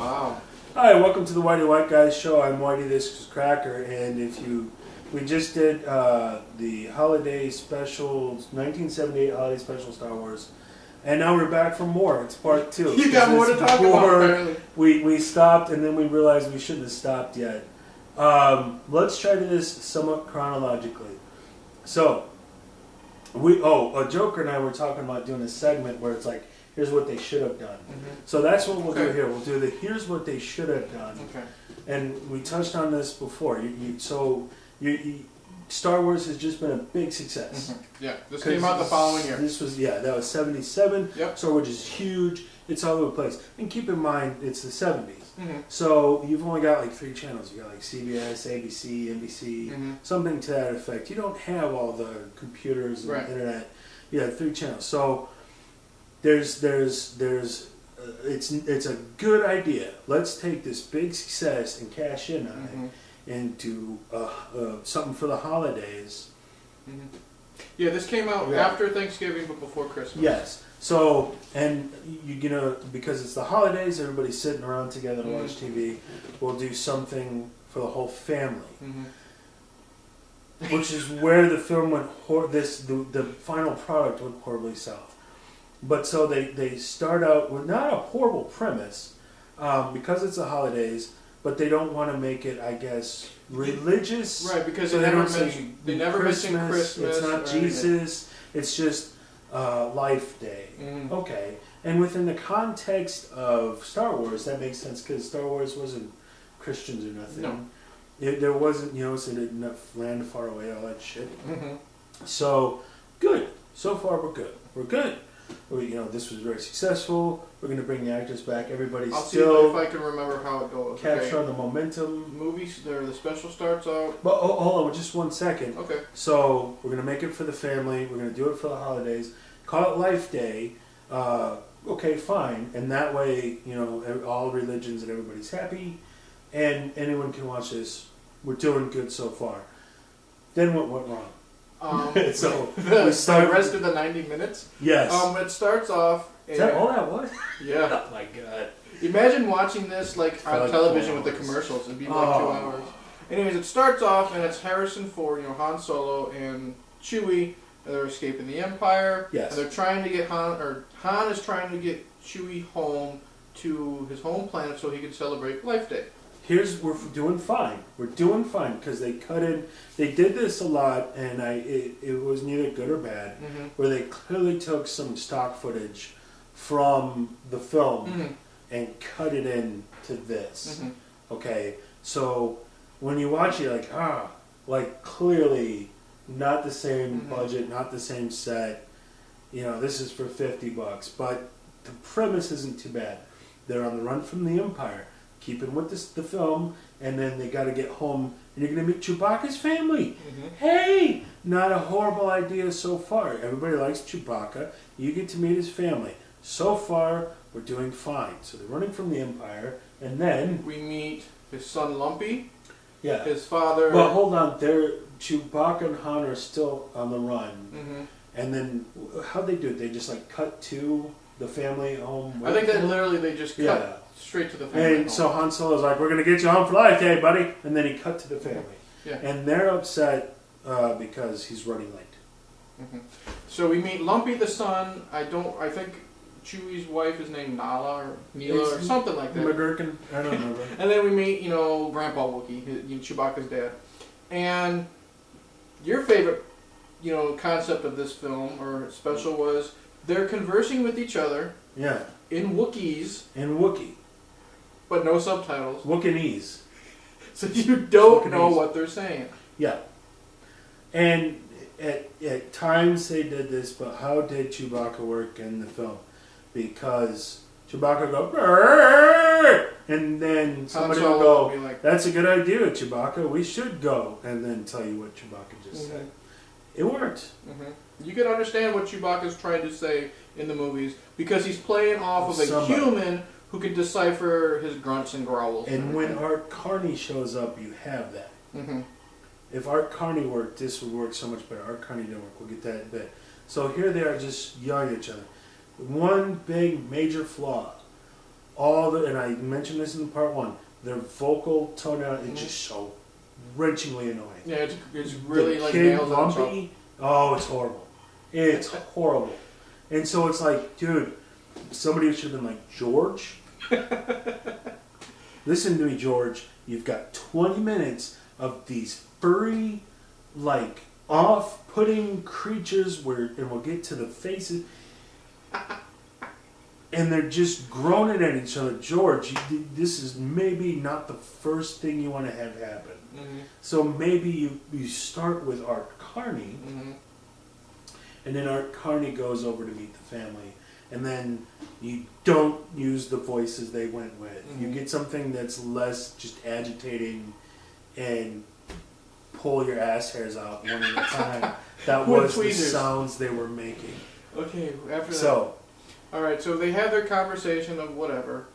Wow. Hi, welcome to the Whitey White Guys show. I'm Whitey, this is Cracker, and we just did the holiday special, 1978 holiday special Star Wars, and now we're back for more. It's part 2. You got more to talk about, apparently. We stopped, and then we realized we shouldn't have stopped yet. Let's try to do this somewhat chronologically. So, Joker and I were talking about doing a segment where it's like, here's what they should have done. Mm-hmm. So that's what we'll do here. We'll do the here's what they should have done. Okay. And we touched on this before. Star Wars has just been a big success. Mm-hmm. Yeah, this came out the following year. That was 77. Yep. Star Wars is huge. It's all over the place. And keep in mind, it's the 70s. Mm-hmm. So you've only got like 3 channels. You got like CBS, ABC, NBC, mm-hmm. something to that effect. You don't have all the computers and the internet. You have 3 channels. So it's a good idea. Let's take this big success and cash in on mm-hmm. it and do something for the holidays. Mm-hmm. Yeah, this came out after Thanksgiving but before Christmas. Yes. So, and because it's the holidays, everybody's sitting around together to mm-hmm. watch TV. We'll do something for the whole family. Mm-hmm. Which is where the film went. The final product went horribly south. But so they start out with not a horrible premise, because it's the holidays, but they don't want to make it, I guess, religious. Right, because so they never mention Christmas. It's not Jesus. It's just Life Day. Mm. Okay. And within the context of Star Wars, that makes sense because Star Wars wasn't Christians or nothing. No. There wasn't, it's in a land far away, all that shit. Mm-hmm. So, good. So far, we're good. We're good. This was very successful. We're going to bring the actors back. Everybody's I'll still... see if I can remember how it goes. Capture on the momentum. Movies, the special starts out. But hold on, just 1 second. Okay. So, we're going to make it for the family. We're going to do it for the holidays. Call it Life Day. Okay, fine. And that way, all religions and everybody's happy. And anyone can watch this. We're doing good so far. Then what went wrong? So the rest of the 90 minutes? Yes. It starts off... Is that all that was? Yeah. Oh my god. Imagine watching this on television with the commercials. It'd be like 2 hours. Anyways, it starts off and it's Harrison Ford, Han Solo and Chewie. They're escaping the Empire. Yes. And they're trying to get Han is trying to get Chewie home to his home planet so he can celebrate Life Day. We're doing fine. We're doing fine because they did this a lot, and it was neither good or bad. Mm-hmm. Where they clearly took some stock footage from the film mm-hmm. and cut it into this. Mm-hmm. Okay, so when you watch it, clearly not the same mm-hmm. budget, not the same set. This is for $50, but the premise isn't too bad. They're on the run from the Empire. Keeping with the film, and then they got to get home, and you're going to meet Chewbacca's family. Mm-hmm. Hey! Not a horrible idea so far. Everybody likes Chewbacca. You get to meet his family. So far, we're doing fine. So they're running from the Empire, and then... we meet his son Lumpy. Yeah. His father... Well, hold on. Chewbacca and Han are still on the run. Mm-hmm. And then, how'd they do it? They just, cut to the family home? I think that literally they just cut... straight to the family. And so Han Solo's like, we're going to get you home for Life Day, buddy. And then he cut to the family. Yeah. And they're upset because he's running late. Mm-hmm. So we meet Lumpy the son. I think Chewie's wife is named Nala or Neela or something like that. McGurkin. I don't remember. And then we meet, Grandpa Wookiee, Chewbacca's dad. And your favorite, concept of this film or special was they're conversing with each other. Yeah. In Wookiees. In Wookiee. But no subtitles. Wookienese. So you don't know what they're saying. Yeah. And at times they did this, but how did Chewbacca work in the film? Because Chewbacca go, "Brrr!" And then somebody will go, that's a good idea, Chewbacca, we should go. And then tell you what Chewbacca just mm-hmm. said. It worked. Mm-hmm. You can understand what Chewbacca's trying to say in the movies because he's playing off of a human who can decipher his grunts and growls. And when Art Carney shows up, you have that. Mm-hmm. If Art Carney worked, this would work so much better. Art Carney didn't work. We'll get that in a bit. So here they are just yelling at each other. One big major flaw. and I mentioned this in part 1, their vocal tonality is just so wrenchingly annoying. Yeah, it's really the like kid nails on top. Lumpy, oh, it's horrible. It's horrible. And so it's like, dude, somebody should have been like, George, listen to me, George. You've got 20 minutes of these furry, like, off-putting creatures and we'll get to the faces. And they're just groaning at each other. George, this is maybe not the first thing you want to have happen. Mm-hmm. So maybe you start with Art Carney, and then Art Carney goes over to meet the family. And then you don't use the voices they went with. You get something that's less just agitating and pull your ass hairs out one at a time. That was the sounds they were making. Okay, after that. So, alright, so they have their conversation of whatever.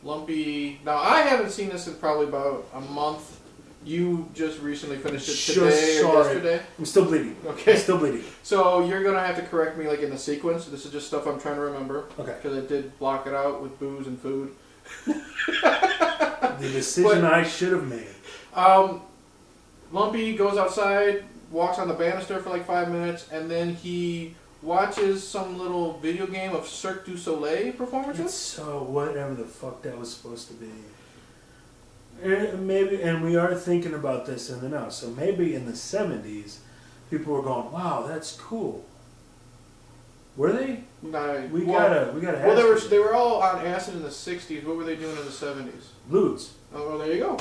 Lumpy. Now, I haven't seen this in probably about a month. You just recently finished it today or yesterday? I'm still bleeding. Okay. I'm still bleeding. So you're going to have to correct me like in the sequence. This is just stuff I'm trying to remember. Okay. Because I did block it out with booze and food. The decision I should have made. Lumpy goes outside, walks on the banister for like 5 minutes, and then he watches some little video game of Cirque du Soleil performances. So whatever the fuck that was supposed to be. And we are thinking about this in the now. So maybe in the 70s, people were going, "Wow, that's cool." Were they? No, we gotta. Well, they were all on acid in the 60s. What were they doing in the 70s? Ludes. Oh, well, there you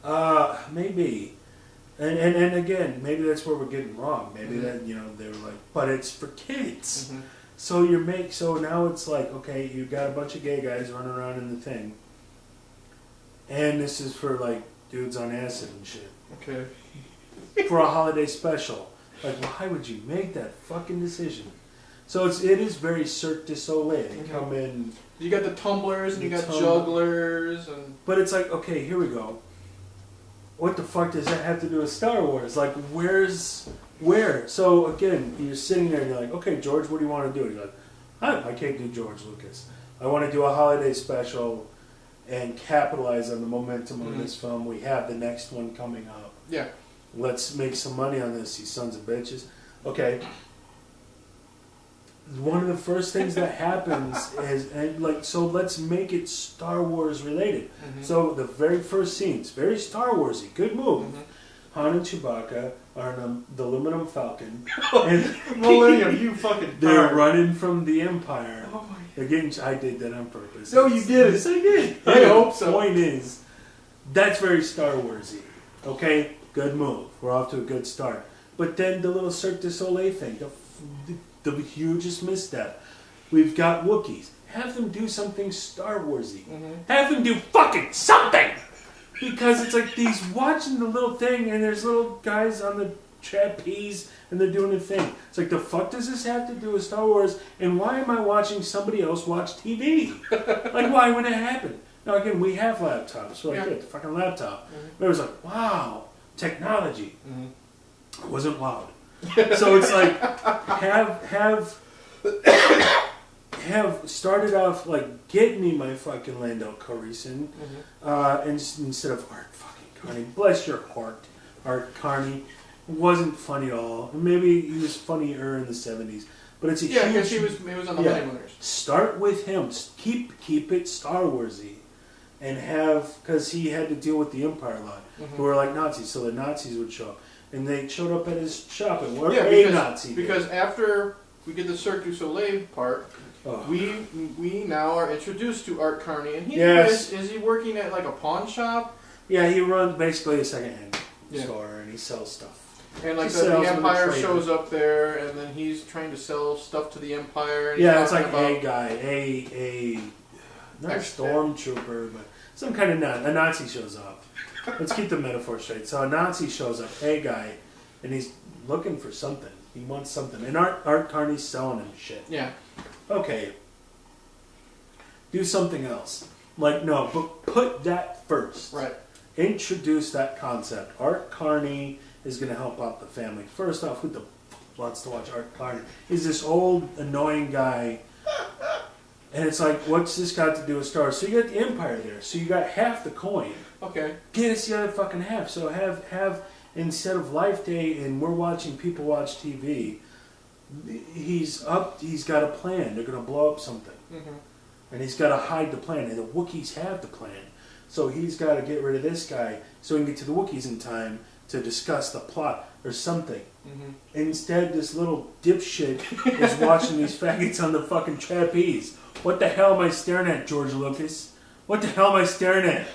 go. Maybe. And again, maybe that's where we're getting wrong. Maybe that they were like, but it's for kids. So so now it's like, okay, you got a bunch of gay guys running around in the thing. And this is for, like, dudes on acid and shit. Okay. For a holiday special. Like, why would you make that fucking decision? So it is very Cirque du Soleil. They come in... You got the tumblers, and you got jugglers, and... But it's like, okay, here we go. What the fuck does that have to do with Star Wars? Like, where? So, again, you're sitting there and you're like, okay, George, what do you want to do? And you're like, I can't do George Lucas. I want to do a holiday special... and capitalize on the momentum of this film. We have the next one coming up. Yeah. Let's make some money on this, you sons of bitches. Okay. One of the first things that happens is, so let's make it Star Wars related. So the very first scenes, very Star Warsy, good move. Han and Chewbacca are in the aluminum Falcon. And Millennium, you fucking they're running from the Empire. Oh my. Again, I did that on purpose. No, you did. Yes, I did. I hope so. The point is, that's very Star Warsy. Okay, good move. We're off to a good start. But then the little Cirque du Soleil thing, the hugest misstep. We've got Wookiees. Have them do something Star Warsy. Have them do fucking something. Because it's like he's watching the little thing, and there's little guys on the trapeze, and they're doing a thing. It's like, the fuck does this have to do with Star Wars? And why am I watching somebody else watch TV? Like, why would it happen? Now, again, we have laptops. So, like, the fucking laptop. But it was like, wow, technology. It wasn't loud. So it's like, have started off, like, get me my fucking Lando Calrissian, and instead of Art fucking Carney. Bless your heart, Art Carney. Wasn't funny at all. Maybe he was funnier in the 70s, but it's a huge... because he was on the Honeymooners. Start with him. Keep it Star Warsy, and because he had to deal with the Empire a lot, who were like Nazis, so the Nazis would show up, and they showed up at his shop, and Nazi. Because after we get the Cirque du Soleil part, we now are introduced to Art Carney, and is he working at like a pawn shop? Yeah, he runs basically a secondhand store, and he sells stuff. And like the Empire shows up there, and then he's trying to sell stuff to the Empire. And it's like a guy, not a stormtrooper, but some kind of a Nazi shows up. Let's keep the metaphor straight. So a Nazi shows up, a guy, and he's looking for something. He wants something, and Art Carney's selling him shit. Yeah. Okay. Do something else. Like, no, but put that first. Right. Introduce that concept. Art Carney is going to help out the family. First off, who the fuck wants to watch Art Carney? He's this old, annoying guy And it's like, what's this got to do with Star Wars? So you got the Empire there. So you got half the coin. Okay. Get us the other fucking half. So have instead of Life Day and we're watching people watch TV, he's got a plan. They're going to blow up something. Mm-hmm. And he's got to hide the plan. And the Wookiees have the plan. So he's got to get rid of this guy so he can get to the Wookiees in time to discuss the plot or something. Mm-hmm. Instead, this little dipshit is watching these faggots on the fucking trapeze. What the hell am I staring at, George Lucas? What the hell am I staring at?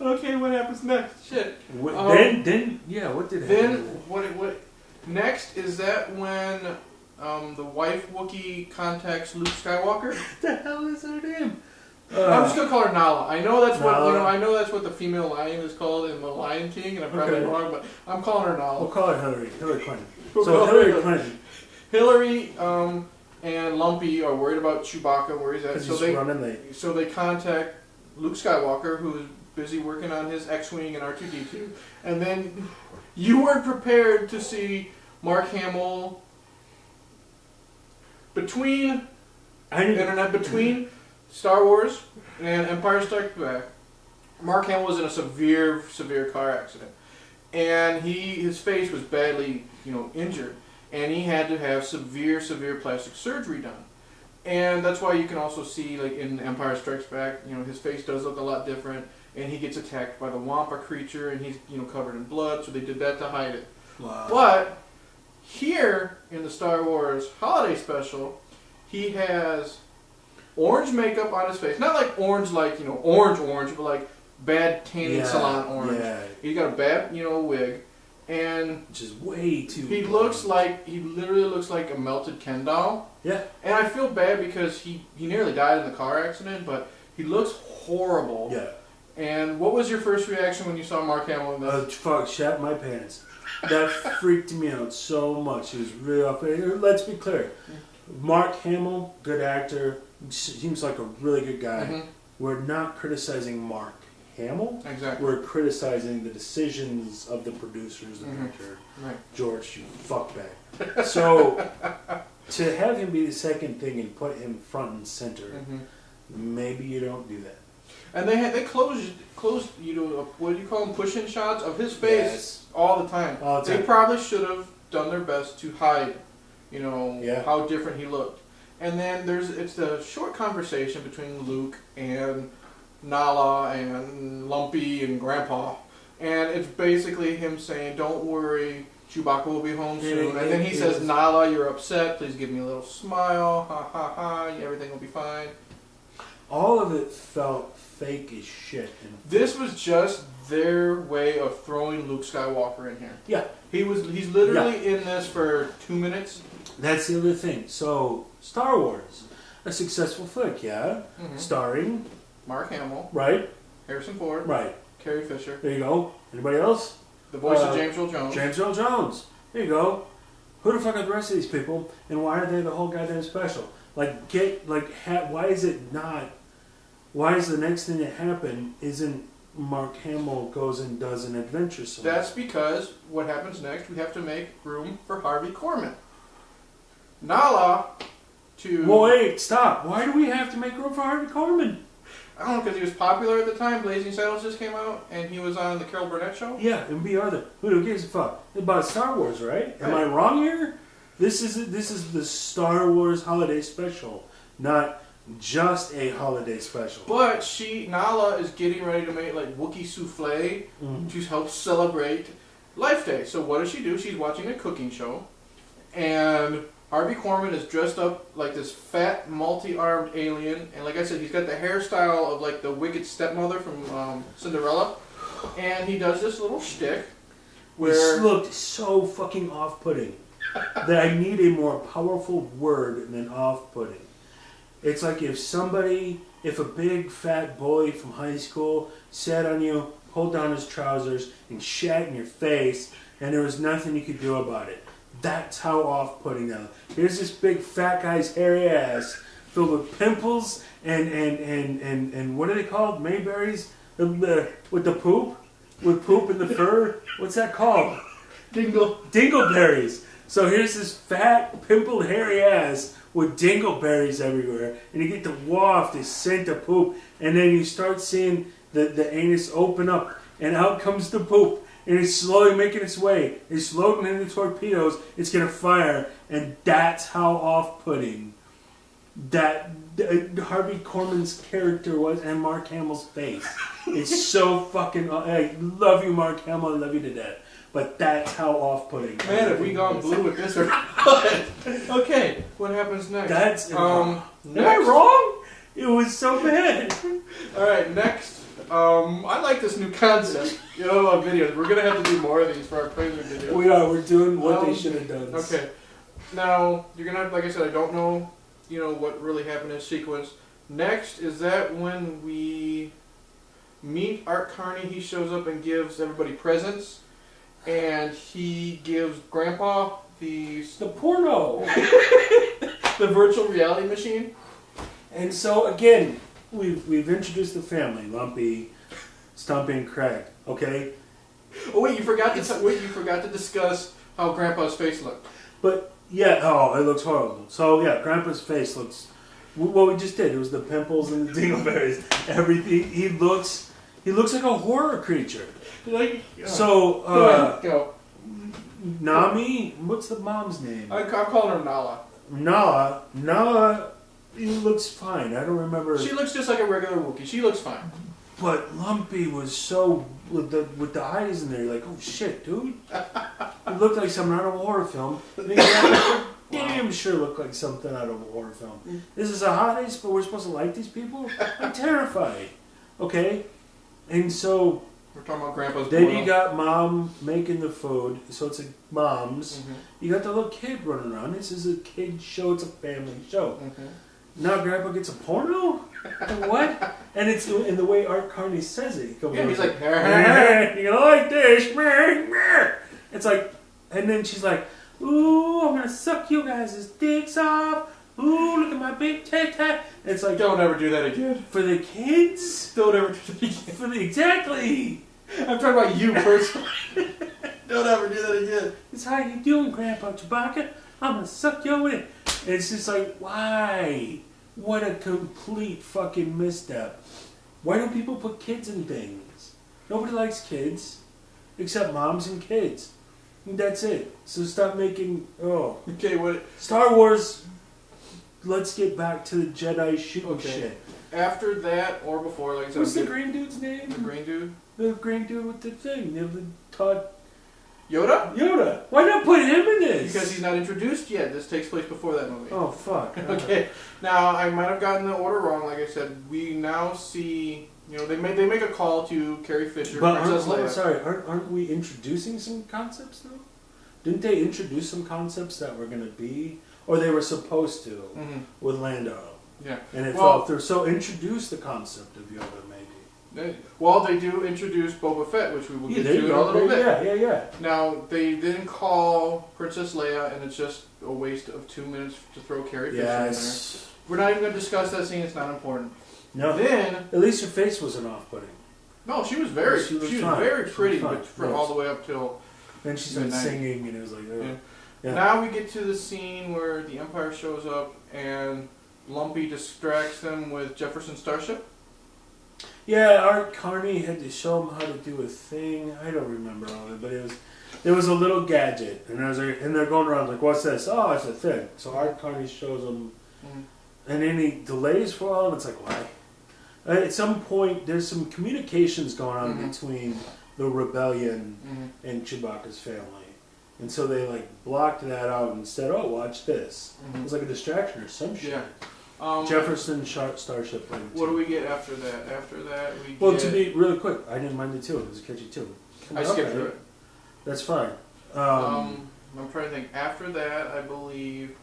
Okay, what happens next? Shit. Then what did happen? Then what? Next is that when the wife Wookiee contacts Luke Skywalker. What the hell is her name? I'm just gonna call her Nala. I know that's what I know that's what the female lion is called in The Lion King, and I'm probably wrong, but I'm calling her Nala. We'll call her Hillary Clinton. Hillary Clinton. Hillary and Lumpy are worried about Chewbacca, where he's at. So they contact Luke Skywalker, who is busy working on his X-wing and R2-D2, and then you weren't prepared to see Mark Hamill between Star Wars and Empire Strikes Back. Mark Hamill was in a severe car accident, and his face was badly, injured, and he had to have severe plastic surgery done. And that's why you can also see, like in Empire Strikes Back, his face does look a lot different, and he gets attacked by the Wampa creature, and he's covered in blood. So they did that to hide it. Wow. But here in the Star Wars Holiday Special, he has orange makeup on his face. Not like orange, orange, but like bad tanning salon orange. Yeah. He got a bad, wig, and which is way too. He literally looks like a melted Ken doll. Yeah. And I feel bad because he nearly died in the car accident, but he looks horrible. Yeah. And what was your first reaction when you saw Mark Hamill in this? Fuck, shat my pants. That freaked me out so much. It was really off. Let's be clear. Mark Hamill, good actor, seems like a really good guy. Mm-hmm. We're not criticizing Mark Hamill. Exactly. We're criticizing the decisions of the producers, the director. Right. George, you fuckbag. So, to have him be the second thing and put him front and center, maybe you don't do that. And they closed what do you call them, push-in shots of his face all the time. They probably should have done their best to hide, how different he looked. And then it's the short conversation between Luke and Nala and Lumpy and Grandpa, and it's basically him saying, "Don't worry, Chewbacca will be home soon." And then he says, "Nala, you're upset. Please give me a little smile. Ha ha ha. Everything will be fine." All of it felt fake as shit. This was just their way of throwing Luke Skywalker in here. Yeah. He's literally in this for 2 minutes. That's the other thing. So, Star Wars, a successful flick, yeah? Mm-hmm. Starring Mark Hamill. Right. Harrison Ford. Right. Carrie Fisher. There you go. Anybody else? The voice of James Earl Jones. James Earl Jones. There you go. Who the fuck are the rest of these people, and why are they the whole goddamn special? Why is it not... Why is the next thing that happened isn't Mark Hamill goes and does an adventure somewhere? That's because what happens next, we have to make room for Harvey Korman. Nala to... Well, wait, stop. Why do we have to make room for Harvey Korman? I don't know, because he was popular at the time. Blazing Saddles just came out, and he was on the Carol Burnett show. Yeah, and B. Arthur. Who gives a fuck? It's about Star Wars, right? Am I wrong here? This is the Star Wars holiday special, not just a holiday special. But Nala is getting ready to make like Wookiee souffle to help celebrate Life Day. So what does she do? She's watching a cooking show, and Harvey Korman is dressed up like this fat, multi-armed alien, and like I said, he's got the hairstyle of like the wicked stepmother from Cinderella, and he does this little shtick where... This looked so fucking off-putting that I need a more powerful word than off-putting. It's like if a big fat bully from high school sat on you, pulled down his trousers, and shat in your face, and there was nothing you could do about it. That's how off-putting that. Here's this big fat guy's hairy ass filled with pimples and what are they called? Mayberries? With the poop? With poop in the fur? What's that called? Dingleberries. So here's this fat, pimpled, hairy ass with dingleberries everywhere, and you get to waft the scent of poop, and then you start seeing the anus open up, and out comes the poop, and it's slowly making its way. It's floating in the torpedoes. It's gonna fire, and that's how off-putting that Harvey Korman's character was, and Mark Hamill's face. It's so fucking. I love you, Mark Hamill. I love you to death. But that's how off-putting. Man, have we gone blue with this or what? Okay, what happens next? That's next. Am I wrong? It was so bad. All right, next. I like this new concept. Videos. We're gonna have to do more of these for our Prelude video. We are. We're doing what they should have done. Okay. Now you're gonna have, like I said, I don't know. What really happened in sequence. Next is that when we meet Art Carney, he shows up and gives everybody presents, and he gives Grandpa the porno, the virtual reality machine. And so again, we've introduced the family: Lumpy, Stumpy, and Craig. Okay. Oh wait, you forgot to discuss how Grandpa's face looked. But yeah, it looks horrible. So yeah, Grandpa's face looks. What we just did, it was the pimples and the dingleberries. Everything. He looks like a horror creature. Go. Nami, what's the mom's name? I'm calling her Nala. Nala, he looks fine. I don't remember. She looks just like a regular Wookiee. She looks fine. But Lumpy was so with the eyes in there. You're like, oh shit, dude. It looked like something out of a horror film. Damn sure looked like something out of a horror film. This is a holiday, but we're supposed to like these people. I'm terrified. Okay, and so we're talking about Grandpa's. Then you got Mom making the food, so it's a mom's. Mm-hmm. You got the little kid running around. This is a kid show. It's a family show. Mm-hmm. Now Grandpa gets a porno. What? And it's in the way Art Carney says it. He's like, you like this? It's like, and then she's like, ooh, I'm gonna suck you guys' dicks off. Ooh, look at my big tat. It's like, don't ever do that again. For the kids? Don't ever do that again. Exactly. I'm talking about you personally. Don't ever do that again. It's how you doing, Grandpa Chewbacca? I'm gonna suck you in. It's just like, why? What a complete fucking misstep. Why do people put kids in things? Nobody likes kids. Except moms and kids. And that's it. So stop making... Okay, what... Star Wars... Let's get back to the Jedi shooting shit. After that, or before, like I said... What's the green dude's name? The green dude? The green dude with the thing. The Todd... Yoda? Why not put him in this? Because he's not introduced yet. This takes place before that movie. Oh, fuck. Okay. Now, I might have gotten the order wrong. Like I said, we now see... they make a call to Carrie Fisher. But aren't we introducing some concepts though? Didn't they introduce some concepts that were going to be, or they were supposed to, with Lando? Yeah. And it fell through. So introduce the concept of Yoda, maybe. They do introduce Boba Fett, which we will get to in a little bit. Yeah. Now, they then call Princess Leia, and it's just a waste of 2 minutes to throw Carrie Fisher in there. We're not even going to discuss that scene. It's not important. No. Then at least her face wasn't off-putting. No, she was very pretty, but from all the way up till. Then she started singing, and it was like, yeah. Now we get to the scene where the Empire shows up, and Lumpy distracts them with Jefferson Starship. Yeah, Art Carney had to show him how to do a thing. I don't remember all of it, but it was a little gadget, and they're going around like, what's this? Oh, it's a thing. So Art Carney shows them, and then he delays for a while, and it's like, why? At some point, there's some communications going on between the rebellion and Chewbacca's family. And so they blocked that out and said, oh, watch this. It was like a distraction or some shit. Yeah. Jefferson Starship. What do we get after that? After that, we get... to be really quick, I didn't mind it too. It was catchy too. I skipped through it. That's fine. I'm trying to think. After that, I believe,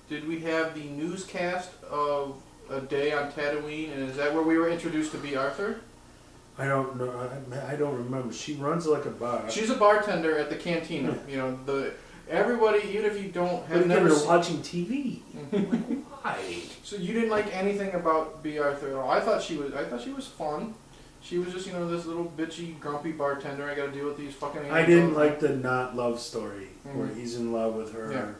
did we have the newscast of a day on Tatooine, and is that where we were introduced to B. Arthur? I don't know. I don't remember. She runs like a bar. She's a bartender at the cantina. Yeah. Everybody, even if you don't have never watching TV. Why? So you didn't like anything about B. Arthur at all? I thought she was fun. She was just this little bitchy, grumpy bartender. I got to deal with these fucking. I didn't like the not love story where he's in love with her.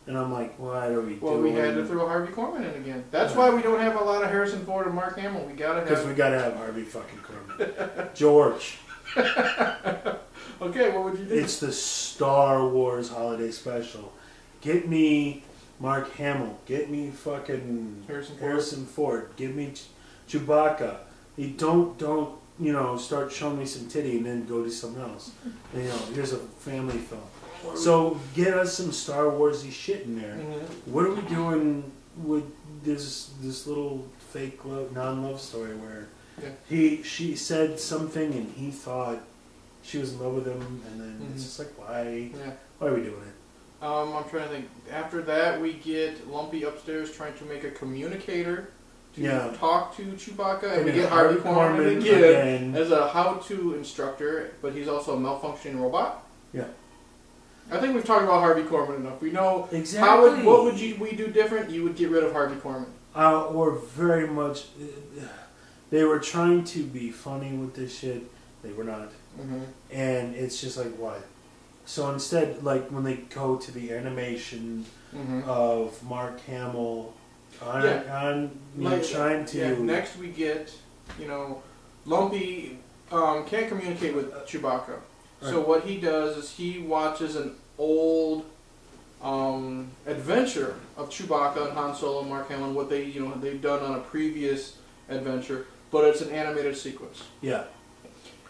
And I'm like, what are we doing? Well, we had to throw Harvey Korman in again. That's why we don't have a lot of Harrison Ford and Mark Hamill. Because we gotta have Harvey fucking Korman. George. Okay, what would you do? It's the Star Wars holiday special. Get me Mark Hamill. Get me fucking Harrison Ford. Give me Chewbacca. You don't start showing me some titty and then go to something else. Here's a family film. So get us some Star Warsy shit in there. Mm-hmm. What are we doing with this little fake non-love story where she said something and he thought she was in love with him, and then it's just like, why? Yeah. Why are we doing it? I'm trying to think. After that, we get Lumpy upstairs trying to make a communicator to talk to Chewbacca, and we get Harvey Korman again as a how-to instructor, but he's also a malfunctioning robot. Yeah. I think we've talked about Harvey Korman enough. We know exactly. What would we do different? You would get rid of Harvey Korman. Or very much, they were trying to be funny with this shit. They were not. Mm-hmm. And it's just like, what? So instead, like when they go to the animation of Mark Hamill trying to... Yeah, next we get, Lumpy can't communicate with Chewbacca. Right. So what he does is he watches an old adventure of Chewbacca and Han Solo and Mark Hamill, and what they've done on a previous adventure, but it's an animated sequence. Yeah.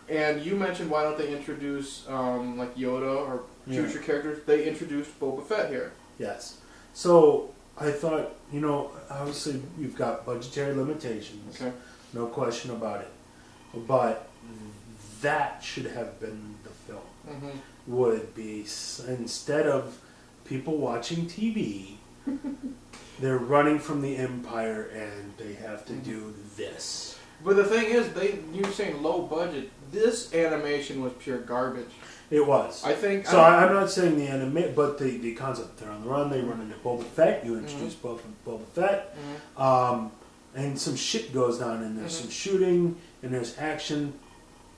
And you mentioned, why don't they introduce like Yoda or future characters? They introduced Boba Fett here. Yes. So I thought, obviously you've got budgetary limitations. Okay. No question about it. But that should have been the film. Mm-hmm. Would be, instead of people watching TV, they're running from the Empire and they have to do this. But the thing is, you were saying low budget. This animation was pure garbage. It was. I think. So I'm not saying the anime, but the concept. They're on the run. They run into Boba Fett. You introduce Boba Fett, and some shit goes down, and there's some shooting, and there's action.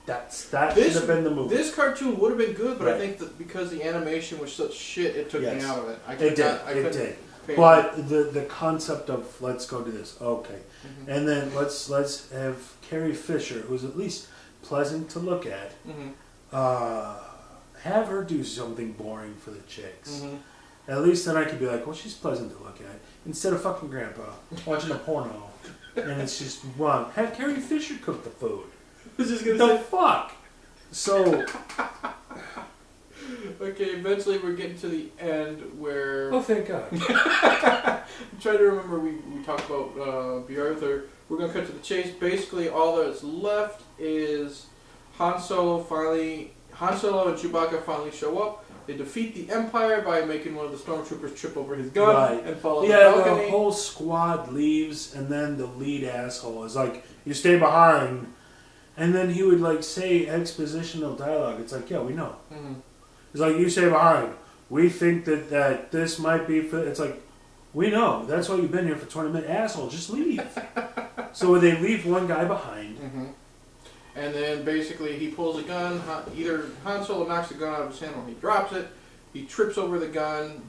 That should have been the movie. This cartoon would have been good, but I think that because the animation was such shit, it took me out of it. It did. But the concept of let's go to this, okay, and then let's have Carrie Fisher, who's at least pleasant to look at, have her do something boring for the chicks. At least then I could be like, well, she's pleasant to look at, instead of fucking Grandpa watching a porno, and it's just wrong. Have Carrie Fisher cook the food. I was just gonna say fuck. So. Okay, eventually we're getting to the end where... Oh, thank God. I'm trying to remember, we talked about B. Arthur. We're going to cut to the chase. Basically, all that's left is Han Solo and Chewbacca finally show up. They defeat the Empire by making one of the stormtroopers trip over his gun and fall off the balcony. The whole squad leaves, and then the lead asshole is like, you stay behind. And then he would like say expositional dialogue. It's like, yeah, we know. It's like, you stay behind. We think that this might be... It's like, we know. That's why you've been here for 20 minutes. Asshole, just leave. So they leave one guy behind. And then basically he pulls a gun. Either Han Solo knocks the gun out of his hand or he drops it. He trips over the gun.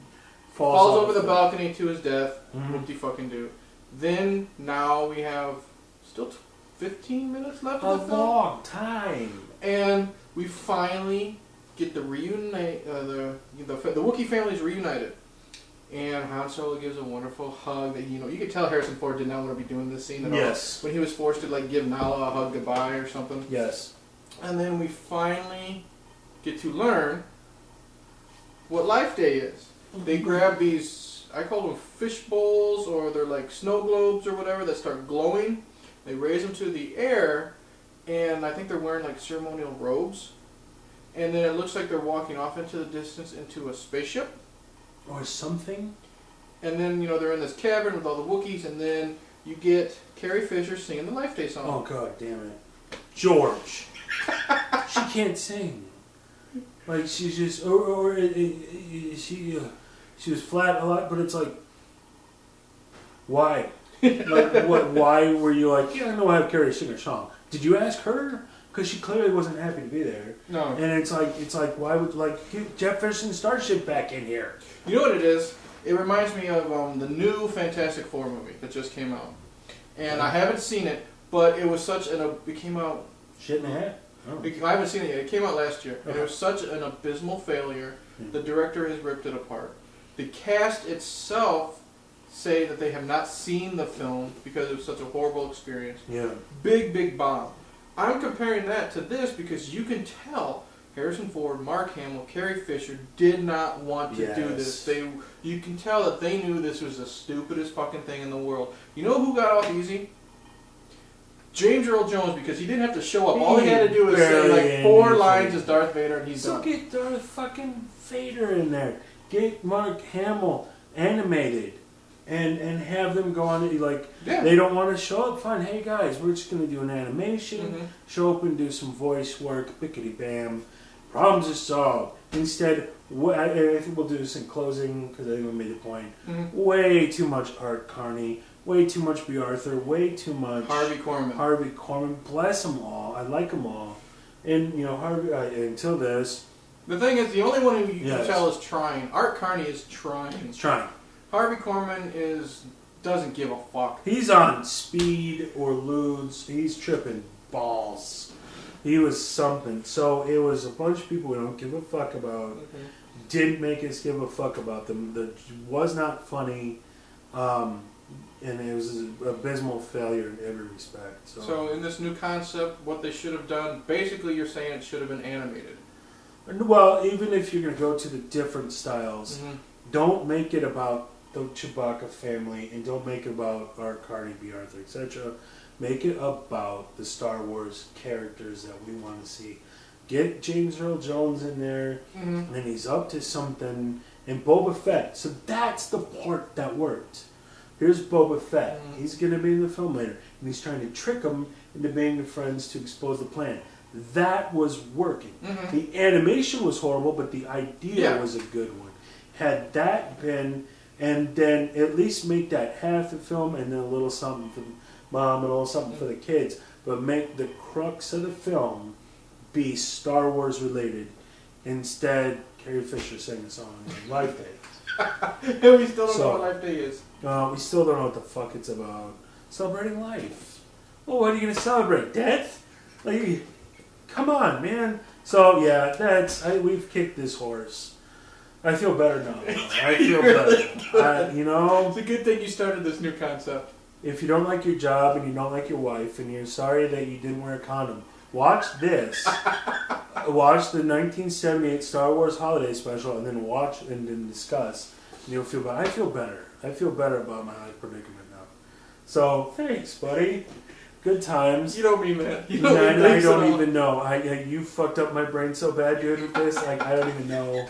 Falls over the balcony to his death. Whoop-de-fucking-do. Then, now we have still 15 minutes left of the film. A long time. And we finally... get the reunite, the Wookiee family's reunited, and Han Solo gives a wonderful hug. That you could tell Harrison Ford did not want to be doing this scene at all. When he was forced to like give Nala a hug goodbye or something. Yes. And then we finally get to learn what Life Day is. They grab these, I call them fish bowls, or they're like snow globes or whatever that start glowing. They raise them to the air, and I think they're wearing like ceremonial robes. And then it looks like they're walking off into the distance into a spaceship. Or something. And then, they're in this cavern with all the Wookiees, and then you get Carrie Fisher singing the Life Day song. Oh, God damn it. George. She can't sing. Like, she's just... she was flat a lot, but it's like... Why? Like, why were you like, I know I have Carrie sing a song. Did you ask her? Because she clearly wasn't happy to be there. No. And it's like, why would, get Jeff Fisher's Starship back in here? You know what it is? It reminds me of the new Fantastic Four movie that just came out, and I haven't seen it, but it was such it came out. Shit in the hat. Oh. I haven't seen it yet. It came out last year, and it was such an abysmal failure. The director has ripped it apart. The cast itself say that they have not seen the film because it was such a horrible experience. Yeah. Big bomb. I'm comparing that to this because you can tell Harrison Ford, Mark Hamill, Carrie Fisher did not want to do this. You can tell that they knew this was the stupidest fucking thing in the world. You know who got off easy? James Earl Jones, because he didn't have to show up. All he had to do was say like 4 lines as Darth Vader, and he's done. So get Darth fucking Vader in there. Get Mark Hamill animated, and have them go on. Like they don't want to show up. Fine, hey guys, we're just gonna do an animation. Show up and do some voice work. Bickety bam. Problems are solved. Instead, I think we'll do this in closing because I think we made the point. Way too much Art Carney. Way too much B. Arthur. Way too much Harvey Korman. Harvey Korman. Bless them all. I like them all. And you know, Harvey. Until this. The thing is, the only one who you can tell is trying. Art Carney is trying. He's trying. Harvey Korman doesn't give a fuck. He's on speed or ludes. He's tripping balls. He was something. So it was a bunch of people we don't give a fuck about. Didn't make us give a fuck about them. That was not funny. And it was an abysmal failure in every respect. So in this new concept, what they should have done, basically you're saying it should have been animated. Well, even if you're going to go to the different styles, don't make it about the Chewbacca family, and don't make it about Art Carney, B. Arthur, etc. Make it about the Star Wars characters that we want to see. Get James Earl Jones in there, and then he's up to something. And Boba Fett. So that's the part that worked. Here's Boba Fett. He's going to be in the film later. And he's trying to trick them into being the friends to expose the plan. That was working. The animation was horrible, but the idea was a good one. Had that been, and then at least make that half the film and then a little something for the mom and a little something for the kids. But make the crux of the film be Star Wars related. Instead, Carrie Fisher sang a song on Life Day. And we still don't know what Life Day is. We still don't know what the fuck it's about. Celebrating life. Well, what are you going to celebrate? Death? Like, come on, man. So, yeah, we've kicked this horse. I feel better now. I feel better. You know? It's a good thing you started this new concept. If you don't like your job and you don't like your wife and you're sorry that you didn't wear a condom, watch this. Watch the 1978 Star Wars Holiday Special and then watch and then discuss. And you'll feel better. I feel better. I feel better about my life predicament now. So, thanks, buddy. Good times. You don't mean that. You don't I don't even know. You fucked up my brain so bad, dude, with this. Like, I don't even know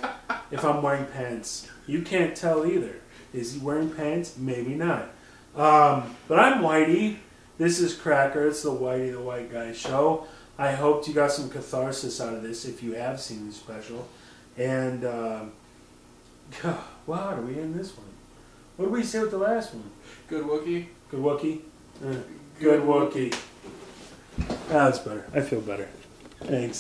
if I'm wearing pants. You can't tell either. Is he wearing pants? Maybe not. But I'm Whitey. This is Cracker. It's the Whitey the White Guy show. I hope you got some catharsis out of this if you have seen the special. And, wow, how do we end this one? What did we say with the last one? Good Wookiee. Good Wookiee? Good Wookiee. That's better. I feel better. Thanks.